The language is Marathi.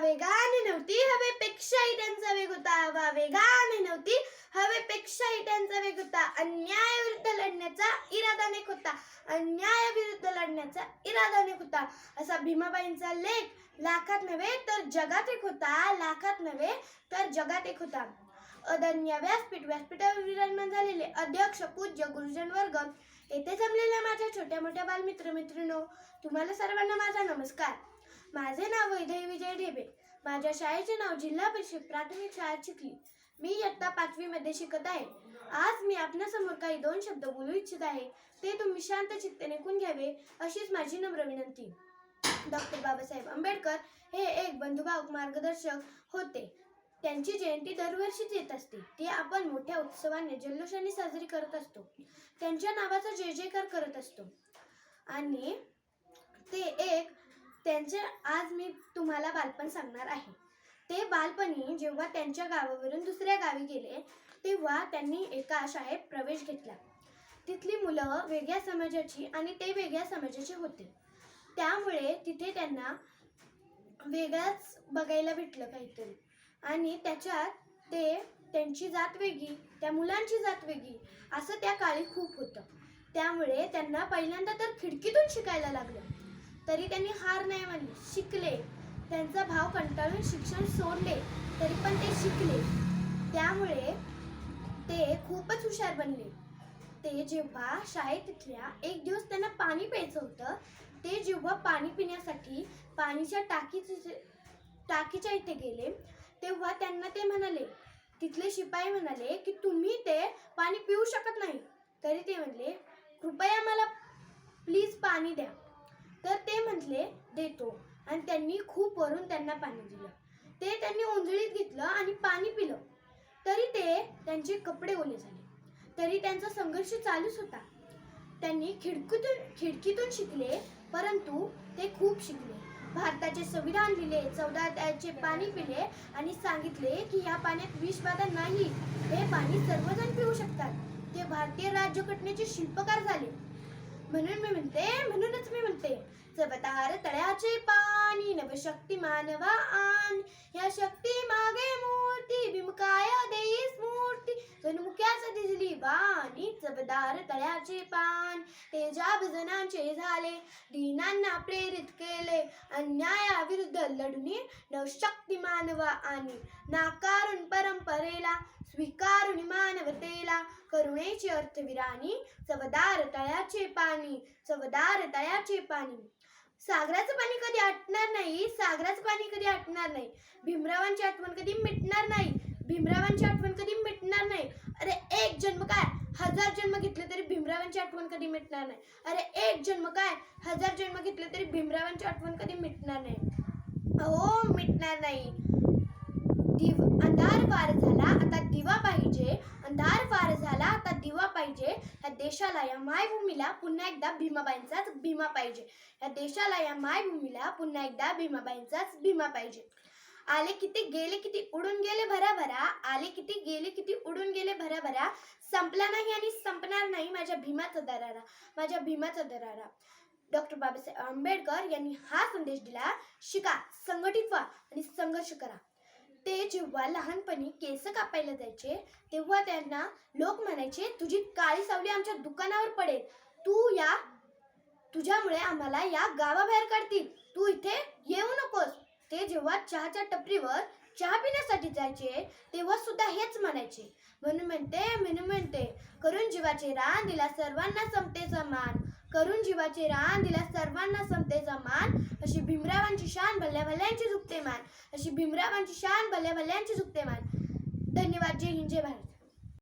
वेगाने नव्हती, हवेपेक्षाही त्यांचा वेग होता. हवा वेगाने नव्हती, हवेपेक्षाही त्यांचा वेग होता. अन्यायाविरुद्ध लढण्याचा इरादा नेक होता. अन्यायाविरुद्ध लढण्याचा इरादा नेक होता. असा भीमाबाईंचा लेख लाखात नव्हे तर जगात एक होता. लाखात नव्हे तर जगात एक होता. आदरणीय व्यासपीठावर विराजमान झालेले अध्यक्ष पूज्य गुरुजन वर्ग, येथे जमलेल्या माझ्या छोट्या मोठ्या बालमित्र मैत्रिणींनो, तुम्हाला सर्वांना माझा नमस्कार. माझे नाव वैदेही विजय ढेबे. माझ्या शाळेचे नाव जिल्हा परिषद प्राथमिक शाळा चिखली. मी इयत्ता 5वी मध्ये शिकत आहे. आज मी आपल्यासमोर काही 2 शब्द बोलू इच्छित आहे. ते तुम्ही शांत चित्ताने ऐकून घ्यावे अशीच माझी नम्र विनंती. डॉक्टर बाबासाहेब आंबेडकर हे एक बंधुभावक मार्गदर्शक होते. त्यांची जयंती दरवर्षीच येत असते. ती आपण मोठ्या उत्सवाने जल्लोषाने साजरी करत असतो. त्यांच्या नावाचा जय जयकार करत असतो. आणि त्यांचे आज मी तुम्हाला बालपण सांगणार आहे. ते बालपणी जेव्हा त्यांच्या गावावरून दुसऱ्या गावी गेले तेव्हा त्यांनी एका शाळेत प्रवेश घेतला. तिथली मुलं वेगळ्या समाजाची आणि ते वेगळ्या समाजाचे होते. त्यामुळे तिथे त्यांना वेगळंच बघायला भेटलं काहीतरी. आणि त्याच्यात त्यांची जात वेगळी, त्या मुलांची जात वेगळी, असं त्या काळी खूप होतं. त्यामुळे त्यांना पहिल्यांदा तर खिडकीतून शिकायला लागलं. तरी त्यांनी हार नाही मानली, शिकले. त्यांचा भाव कंटाळून शिक्षण सोडले तरी पण ते शिकले. त्यामुळे ते खूपच हुशार बनले. ते जेव्हा शाळेत तिथल्या एक दिवस त्यांना पाणी प्यायचं होतं, ते जेव्हा पाणी पिण्यासाठी पाणीच्या टाकीच्या इथे गेले तेव्हा त्यांना ते म्हणाले, तिथले शिपाई म्हणाले की तुम्ही ते पाणी पिऊ शकत नाही. तरी ते म्हणले, कृपया मला प्लीज पाणी द्या. तर ते म्हटले, देतो. आणि त्यांनी खूप वरून त्यांना पाणी दिलं. ते त्यांनी ओंजळीत घेतलं आणि पाणी पिलं. तरी त्यांचे कपडे ओले झाले. तरी त्यांचा संघर्ष चालूच होता. त्यांनी खिडकीतून शिकले, परंतु ते खूप शिकले. भारताचे संविधान लिहिले, 14 अध्यायाचे पाणी पिले आणि सांगितले की या पाण्यात विषबाधा नाही, हे पाणी सर्वजण पिऊ शकतात. ते भारतीय राज्यघटनेचे शिल्पकार झाले. म्हणूनच मी म्हणते, चवदार तळ्याचे पाणी नवशक्ती मानवा आण, या शक्ती मागे मूर्ती भीमकाय देई स्फूर्ती, जन्मुख्याच दिसली वाणी. चवदार तळ्याचे पान तेजाब जनांचे झाले, दीनांना प्रेरित केले, अन्यायाविरुद्ध लढुनी नवशक्ती मानवा आणि. नाकारून परंपरेला स्वीकारून मानवतेला, करुणेची अर्थवीरानी. चवदार तळ्याचे पाणी, चवदार तळ्याचे पाणी. सागराचं पाणी कधी आटणार नाही, सागराचं पाणी कधी आटणार नाही. भीमरावांची आठवण कधी मिटणार नाही, भीमरावांची आठवण कधी मिटणार नाही. अरे एक जन्म काय 1000 जन्म घेतले तरी भीमरावांची आठवण कधी मिटणार नाही. अरे एक जन्म काय 1000 जन्म घेतले तरी भीमरावांची आठवण कधी मिटणार नाही. हो, मिटणार नाही. अंधार फार झाला आता दिवा पाहिजे, अंधार फार झाला आता दिवा पाहिजे. या देशाला, या मायभूमीला पुन्हा एकदा भीमाबाईंचाच भीमा पाहिजे. या देशाला, या मायभूमीला पुन्हा एकदा भीमाबाईंचाच भीमा पाहिजे. आले किती गेले किती उडून गेले भराभरा, आले किती गेले किती उडून गेले भराभरा. संपला नाही आणि संपणार नाही माझ्या भीमाचा दरारा, माझ्या भीमाचा दरारा. डॉक्टर बाबासाहेब आंबेडकर यांनी हा संदेश दिला, शिका, संघटित व्हा आणि संघर्ष करा. ते जेव्हा लहानपणी केस कापायला जायचे तेव्हा त्यांना लोक म्हणायचे, तुझी काळी सावली आमच्या दुकानावर पडेल, तुझ्यामुळे आम्हाला या गावाबाहेर काढतील, तू इथे येऊ नकोस. ते जेव्हा चहाच्या टपरीवर चहा पिण्यासाठी जायचे तेव्हा सुद्धा हेच म्हणायचे. म्हणून म्हणते, करून जीवाचे रान दिला सर्वांना समतेचा मान, करून जीवाचे रान दिला सर्वांना समतेचा मान. अशी भीमरावांची शान भल्या भल्यांची झुकते मान, अशी भीमरावांची शान भल्या भल्यांची झुकते मान. धन्यवाद. जय हिंद, जय भारत.